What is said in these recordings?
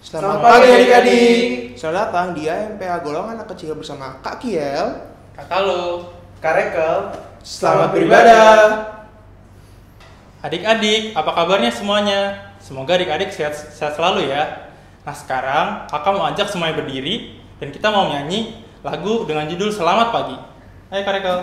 Selamat pagi adik-adik. Selamat datang di AMPA Golongan Anak Kecil bersama Kak Kiel, Kak Talo, Kak Rekel. Selamat beribadah. Adik-adik, apa kabarnya semuanya? Semoga adik-adik sehat selalu ya. Nah sekarang kakak mau ajak semuanya berdiri dan kita mau nyanyi lagu dengan judul Selamat Pagi. Ayo Kak Rekel.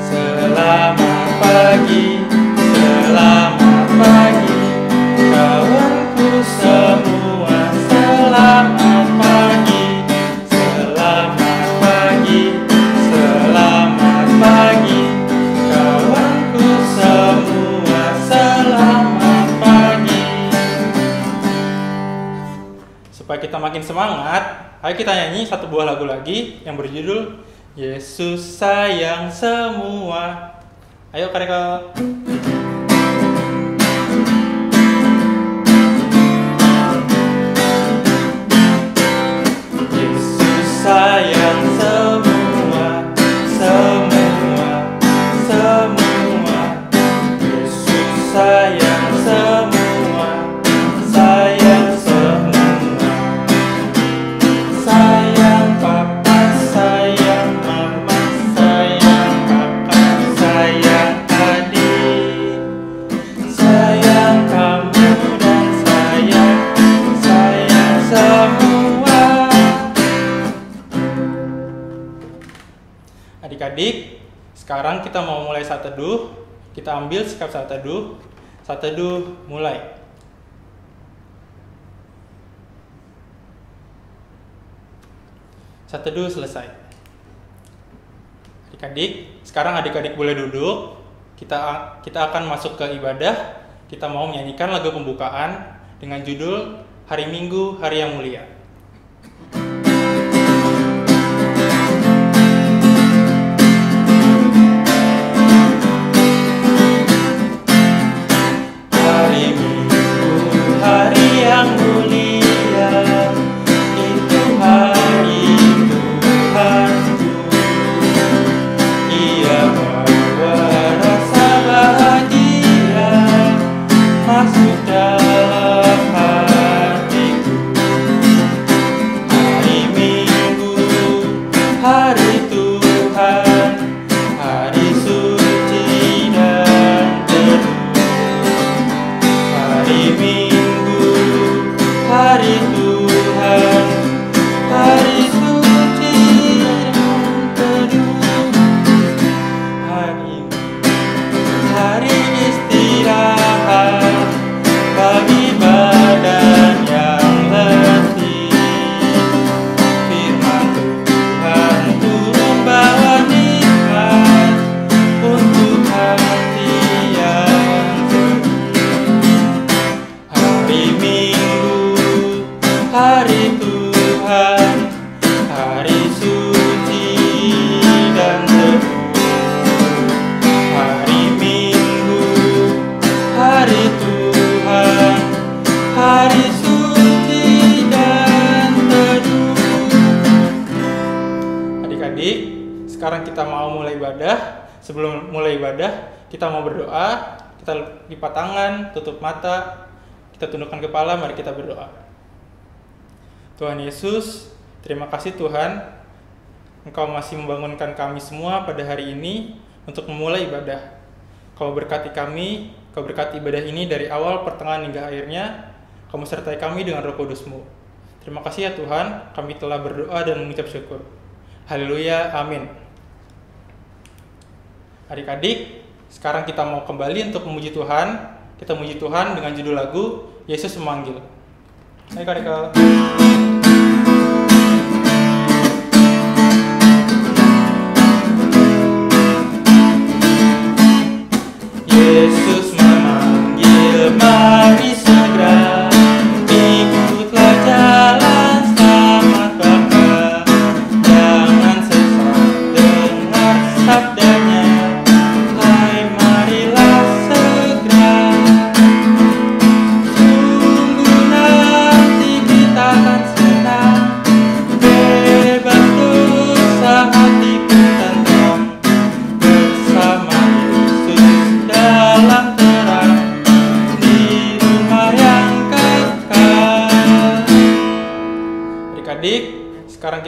Selamat pagi, selamat pagi, kawanku semua. Selamat pagi, selamat pagi, selamat pagi, kawanku semua. Selamat pagi. Supaya kita makin semangat, ayo kita nyanyi satu buah lagu lagi yang berjudul Yesus sayang semua. Ayo Kak Rekel. Yesus sayang semua, semua, semua. Yesus sayang semua, sayang semua. Sayang papa, sayang mama, sayang kakak, sayang adik, sayang kamu dan sayang semua. Adik-adik, sekarang kita mau mulai saat teduh. Kita ambil sikap saat teduh. Saat teduh mulai. Saat teduh selesai. Adik-adik, sekarang adik-adik boleh duduk. Kita akan masuk ke ibadah. Kita mau menyanyikan lagu pembukaan dengan judul Hari Minggu, Hari yang Mulia. Hari Minggu, hari yang mulia, itu hari Tuhanku. Ia bawa rasa bahagia masuk dalam hatiku. Hari Minggu, hari Tuhan, hari suci dan teduh. Hari Minggu, hari Tuhan, hari suci dan teduh. Hari istirahat bagi badan yang letih. Firman Tuhan turun bawa nikmat untuk hati yang sedih. Hari Minggu, hari Tuhan, hari suci dan teduh. Hari Minggu, hari Tuhan, hari suci dan teduh. Adik-adik, sekarang kita mau mulai ibadah. Sebelum mulai ibadah, kita mau berdoa. Kita lipat tangan, tutup mata, kita tundukkan kepala, mari kita berdoa. Tuhan Yesus, terima kasih Tuhan, Engkau masih membangunkan kami semua pada hari ini untuk memulai ibadah. Kau berkati kami, Kau berkati ibadah ini dari awal, pertengahan hingga akhirnya. Kau sertai kami dengan Roh Kudus-Mu. Terima kasih ya Tuhan, kami telah berdoa dan mengucap syukur. Haleluya, amin. Adik-adik, sekarang kita mau kembali untuk memuji Tuhan. Kita memuji Tuhan dengan judul lagu Yesus Memanggil. Ayo Kak Rekel. Yesus memanggil, mari segera ikutlah jalan selamat Bapa. Jangan sesat dengar sabdanya, hai marilah segera. Sungguh nanti kita akan senang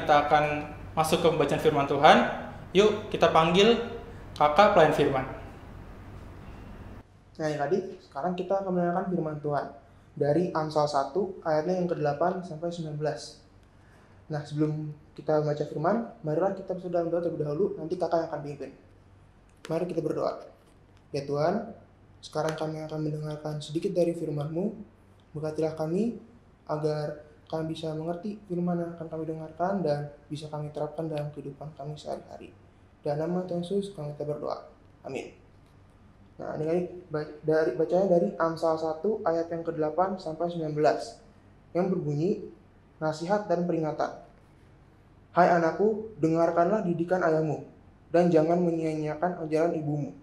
kita akan masuk ke pembacaan firman Tuhan. Yuk kita panggil kakak pelayan firman. Nah adik-adik, sekarang kita akan mendengarkan firman Tuhan dari Amsal 1 ayatnya yang ke-8 sampai 19. Nah sebelum kita membaca firman, marilah kita berdoa terlebih dahulu, nanti kakak yang akan pimpin. Mari kita berdoa. Ya Tuhan, sekarang kami akan mendengarkan sedikit dari firman-Mu. Berkatilah kami agar kami bisa mengerti firman yang akan kami dengarkan dan bisa kami terapkan dalam kehidupan kami sehari-hari. Dan nama Tuhan Yesus kami kita berdoa. Amin. Nah, ini bacanya dari Amsal 1 ayat yang ke-8 sampai 19 yang berbunyi nasihat dan peringatan. Hai anakku, dengarkanlah didikan ayahmu dan jangan menyia-nyiakan ajaran ibumu.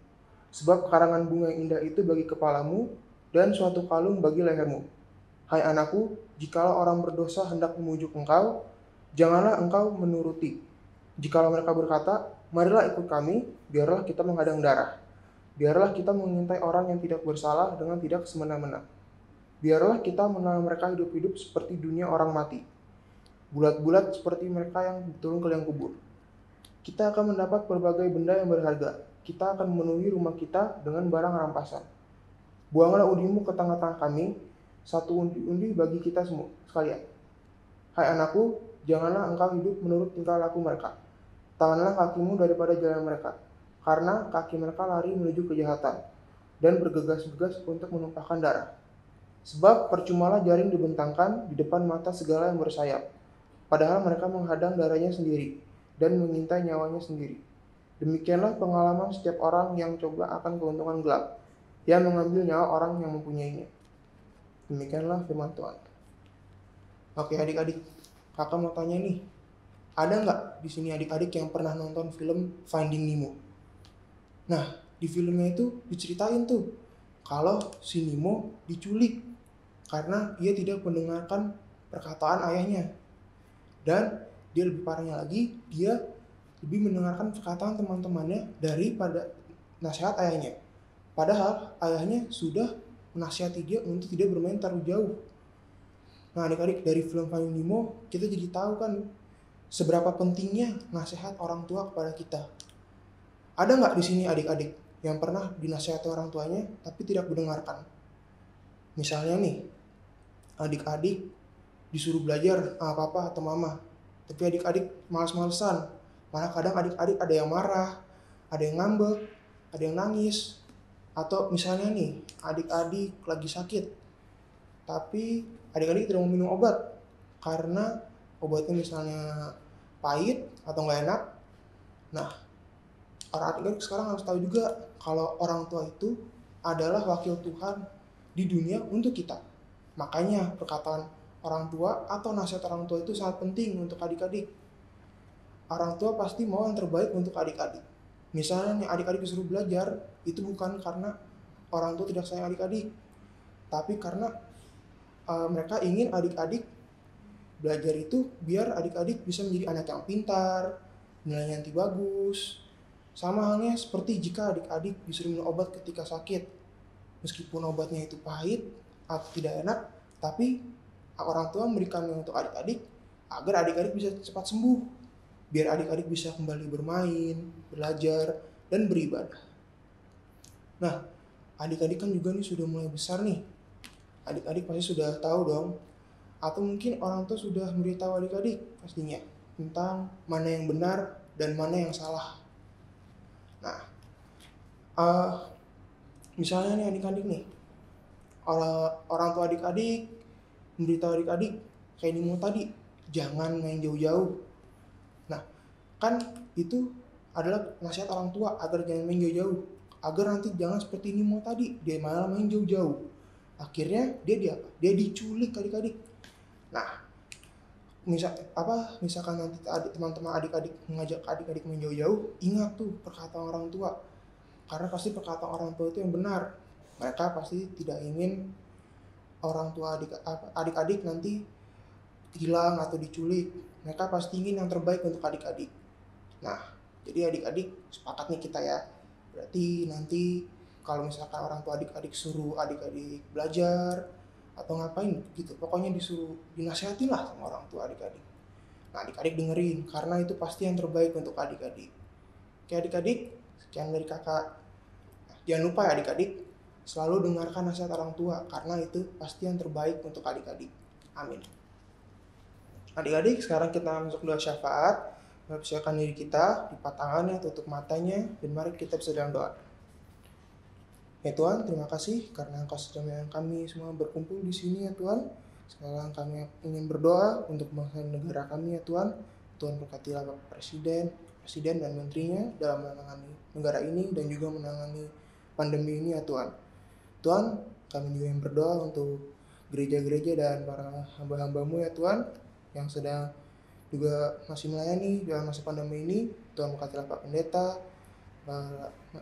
Sebab karangan bunga yang indah itu bagi kepalamu dan suatu kalung bagi lehermu. Hai anakku, jikalau orang berdosa hendak memujuk engkau, janganlah engkau menuruti. Jikalau mereka berkata, marilah ikut kami, biarlah kita menghadang darah. Biarlah kita mengintai orang yang tidak bersalah dengan tidak semena-mena. Biarlah kita mengenal mereka hidup-hidup seperti dunia orang mati. Bulat-bulat seperti mereka yang turun ke liang kubur. Kita akan mendapat berbagai benda yang berharga. Kita akan memenuhi rumah kita dengan barang rampasan. Buanglah undimu ke tengah-tengah kami, satu undi-undi bagi kita semua sekalian. Hai anakku, janganlah engkau hidup menurut tingkah laku mereka. Tahanlah kakimu daripada jalan mereka. Karena kaki mereka lari menuju kejahatan dan bergegas-gegas untuk menumpahkan darah. Sebab percumalah jaring dibentangkan di depan mata segala yang bersayap, padahal mereka menghadang darahnya sendiri dan mengintai nyawanya sendiri. Demikianlah pengalaman setiap orang yang coba akan keuntungan gelap, yang mengambil nyawa orang yang mempunyainya. Demikianlah firman Tuhan. Oke adik-adik, kakak mau tanya nih, ada nggak di sini adik-adik yang pernah nonton film Finding Nemo? Nah, di filmnya itu diceritain tuh kalau si Nemo diculik karena dia tidak mendengarkan perkataan ayahnya. Dan dia lebih parahnya lagi, dia lebih mendengarkan perkataan teman-temannya daripada nasihat ayahnya. Padahal ayahnya sudah menasihati dia untuk tidak bermain terlalu jauh. Nah, adik-adik, dari film Finding Nemo kita jadi tahu kan seberapa pentingnya nasihat orang tua kepada kita. Ada nggak di sini adik-adik yang pernah dinasihati orang tuanya tapi tidak mendengarkan? Misalnya nih, adik-adik disuruh belajar papa atau mama, tapi adik-adik malas-malesan. Malah kadang adik-adik ada yang marah, ada yang ngambek, ada yang nangis. Atau misalnya nih, adik-adik lagi sakit, tapi adik-adik tidak mau minum obat karena obatnya misalnya pahit atau nggak enak. Nah, orang adik-adik sekarang harus tahu juga kalau orang tua itu adalah wakil Tuhan di dunia untuk kita. Makanya perkataan orang tua atau nasihat orang tua itu sangat penting untuk adik-adik. Orang tua pasti mau yang terbaik untuk adik-adik. Misalnya nih adik-adik disuruh belajar, itu bukan karena orang tua tidak sayang adik-adik, tapi karena mereka ingin adik-adik belajar itu biar adik-adik bisa menjadi anak yang pintar, nilainya nanti bagus. Sama halnya seperti jika adik-adik disuruh minum obat ketika sakit. Meskipun obatnya itu pahit atau tidak enak, tapi orang tua memberikannya untuk adik-adik agar adik-adik bisa cepat sembuh. Biar adik-adik bisa kembali bermain, belajar, dan beribadah. Nah, adik-adik kan juga nih sudah mulai besar nih. Adik-adik pasti sudah tahu dong. Atau mungkin orang tua sudah memberitahu adik-adik pastinya tentang mana yang benar dan mana yang salah. Nah, misalnya nih adik-adik nih, orang tua adik-adik memberitahu adik-adik kayak Nemo tadi, jangan main jauh-jauh. Nah, kan itu adalah nasihat orang tua agar jangan main jauh-jauh, agar nanti jangan seperti Nemo tadi, dia malah main jauh-jauh. Akhirnya dia diculik adik-adik. Nah, misalkan nanti teman-teman adik-adik mengajak adik-adik main jauh-jauh, ingat tuh perkataan orang tua, karena pasti perkataan orang tua itu yang benar. Mereka pasti tidak ingin orang tua adik-adik nanti hilang atau diculik. Mereka pasti ingin yang terbaik untuk adik-adik. Nah, jadi adik-adik sepakat nih kita ya, berarti nanti kalau misalkan orang tua adik-adik suruh adik-adik belajar atau ngapain gitu, pokoknya disuruh dinasihatin lah sama orang tua adik-adik. Nah, adik-adik dengerin, karena itu pasti yang terbaik untuk adik-adik. Oke adik-adik, sekian dari kakak. Jangan lupa ya adik-adik, selalu dengarkan nasihat orang tua, karena itu pasti yang terbaik untuk adik-adik. Amin. Adik-adik, sekarang kita masuk doa syafaat. Persiapkan diri kita, lipat tangannya, tutup matanya, dan mari kita bisa dalam doa. Ya Tuhan, terima kasih karena Engkau sudah menyayang kami semua berkumpul di sini ya Tuhan. Sekarang kami ingin berdoa untuk bangsa dan negara kami ya Tuhan. Tuhan berkatilah Bapak Presiden dan menterinya dalam menangani negara ini dan juga menangani pandemi ini ya Tuhan. Tuhan, kami juga ingin berdoa untuk gereja-gereja dan para hamba-hambamu ya Tuhan yang sedang juga masih melayani dalam masa pandemi ini. Tuhan berkatilah Pak Pendeta,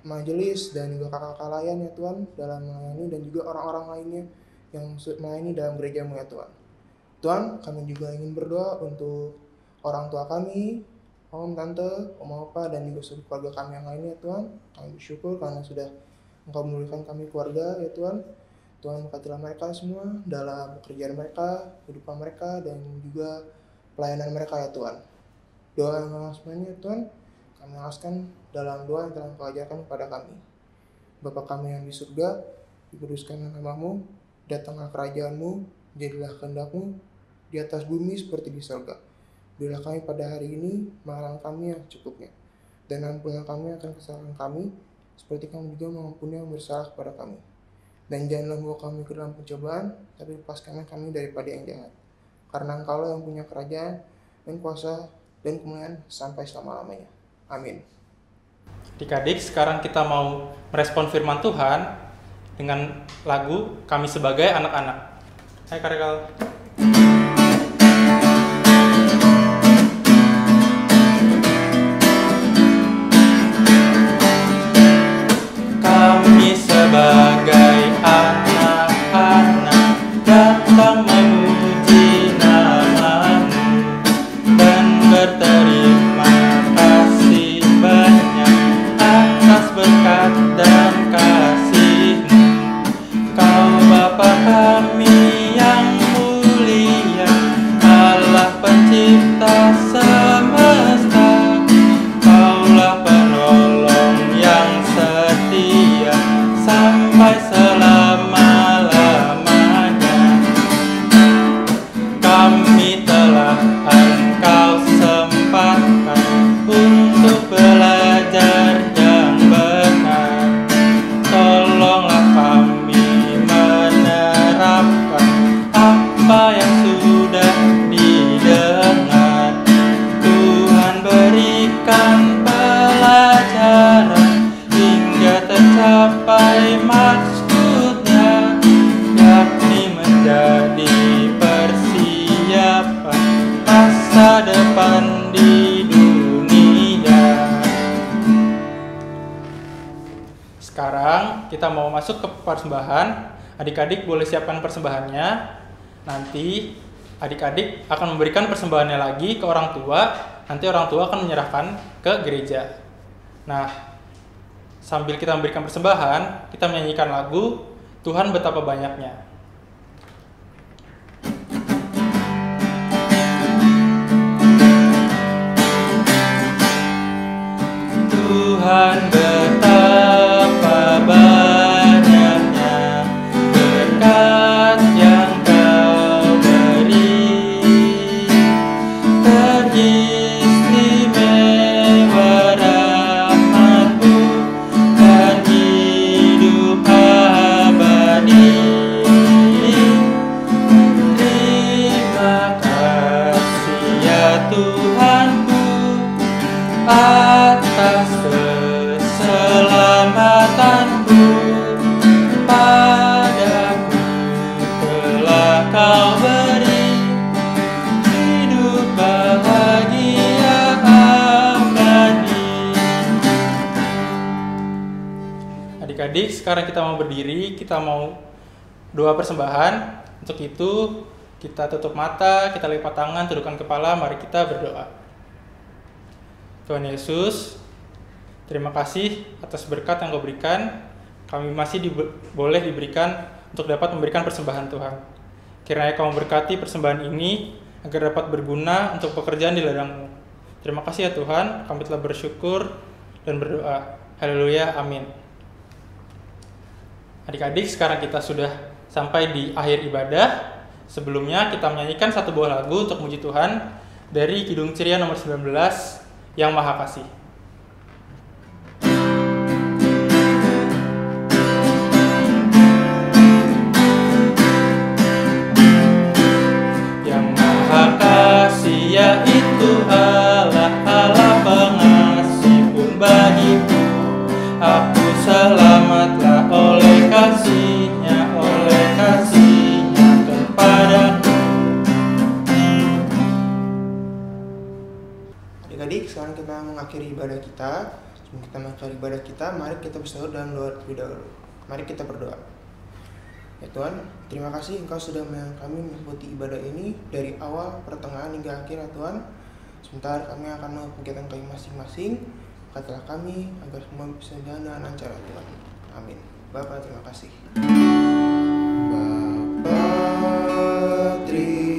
majelis dan juga kakak-kakak layan ya Tuhan dalam melayani, dan juga orang-orang lainnya yang melayani dalam gerejamu ya Tuhan. Tuhan, kami juga ingin berdoa untuk orang tua kami, om, tante, om, opa, dan juga seluruh keluarga kami yang lainnya Tuhan. Kami bersyukur karena sudah Engkau memulihkan kami keluarga ya Tuhan. Tuhan berkatilah mereka semua dalam pekerjaan mereka, kehidupan mereka, dan juga pelayanan mereka ya Tuhan. Doa yang semuanya Tuhan, kami alaskan dalam doa yang telah Engkau ajarkan kepada kami. Bapa kami yang di surga, dikuduskan namamu, datanglah kerajaan-Mu, jadilah kehendak-Mu di atas bumi seperti di surga. Berilah kami pada hari ini makanan kami yang cukupnya, dan ampunilah kami akan kesalahan kami, seperti kami juga mengampuni yang bersalah kepada kami. Dan janganlah membawa kami ke dalam pencobaan, tapi lepaskanlah kami daripada yang jahat. Karena Engkaulah yang punya kerajaan dan kuasa dan kemuliaan sampai selama-lamanya. Amin. Adik-adik, sekarang kita mau merespon firman Tuhan dengan lagu Kami Sebagai Anak-anak. Hai Karikal. Kami sebagai anak-anak datang memuji nama-Mu dan berterima kasih banyak atas berkat dan kasih-Mu. Kau Bapa kami yang mulia, Allah pencipta semesta. Kaulah penolong yang setia sampai selama-lamanya. Kami telah Engkau sempatkan untuk belajar yang benar. Tolonglah kami menerapkan apa yang sudah didengar. Tuhan berikan pelajaran hingga tercapai maksudnya, yakni menjadi persiapan masa depan di dunia. Sekarang kita mau masuk ke persembahan. Adik-adik boleh siapkan persembahannya. Nanti adik-adik akan memberikan persembahannya lagi ke orang tua. Nanti orang tua akan menyerahkan ke gereja. Nah, sambil kita memberikan persembahan, kita menyanyikan lagu Tuhan Betapa Banyaknya. Tuhan betapa banyaknya berkat yang Kau beri, teristimewa rahmat-Mu dan hidup abadi. Terima kasih ya Tuhanku atas keselamatanku. Padaku telah Kau beri hidup bahagia abadi. Adik-adik, sekarang kita mau berdiri, kita mau doa persembahan. Untuk itu, kita tutup mata, kita lipat tangan, tundukkan kepala, mari kita berdoa. Tuhan Yesus, terima kasih atas berkat yang Kau berikan. Kami masih boleh diberikan untuk dapat memberikan persembahan Tuhan. Kiranya Kau memberkati persembahan ini, agar dapat berguna untuk pekerjaan di ladang-Mu. Terima kasih ya Tuhan, kami telah bersyukur dan berdoa. Haleluya, amin. Adik-adik, sekarang kita sudah sampai di akhir ibadah. Sebelumnya kita menyanyikan satu buah lagu untuk muji Tuhan dari Kidung Ceria nomor 19, Yang Maha Kasih. Yang Maha Kasih yaitu Allah, Allah pengasih pun bagiku. Aku selamatlah oleh kasih-Nya kepadaku. Adik-adik, sekarang kita mengakhiri ibadah kita. Sebelum kita mengakhiri ibadah kita, mari kita bersaur dalam doa terlebih dahulu. Mari kita berdoa. Ya Tuhan, terima kasih Engkau sudah kami mengikuti ibadah ini dari awal, pertengahan hingga akhir ya Tuhan. Sebentar kami akan melakukan kegiatan kami masing-masing. Katalah kami agar semua bisa jalan dengan lancar ya Tuhan. Amin. Bapa, terima kasih. Bapa, terima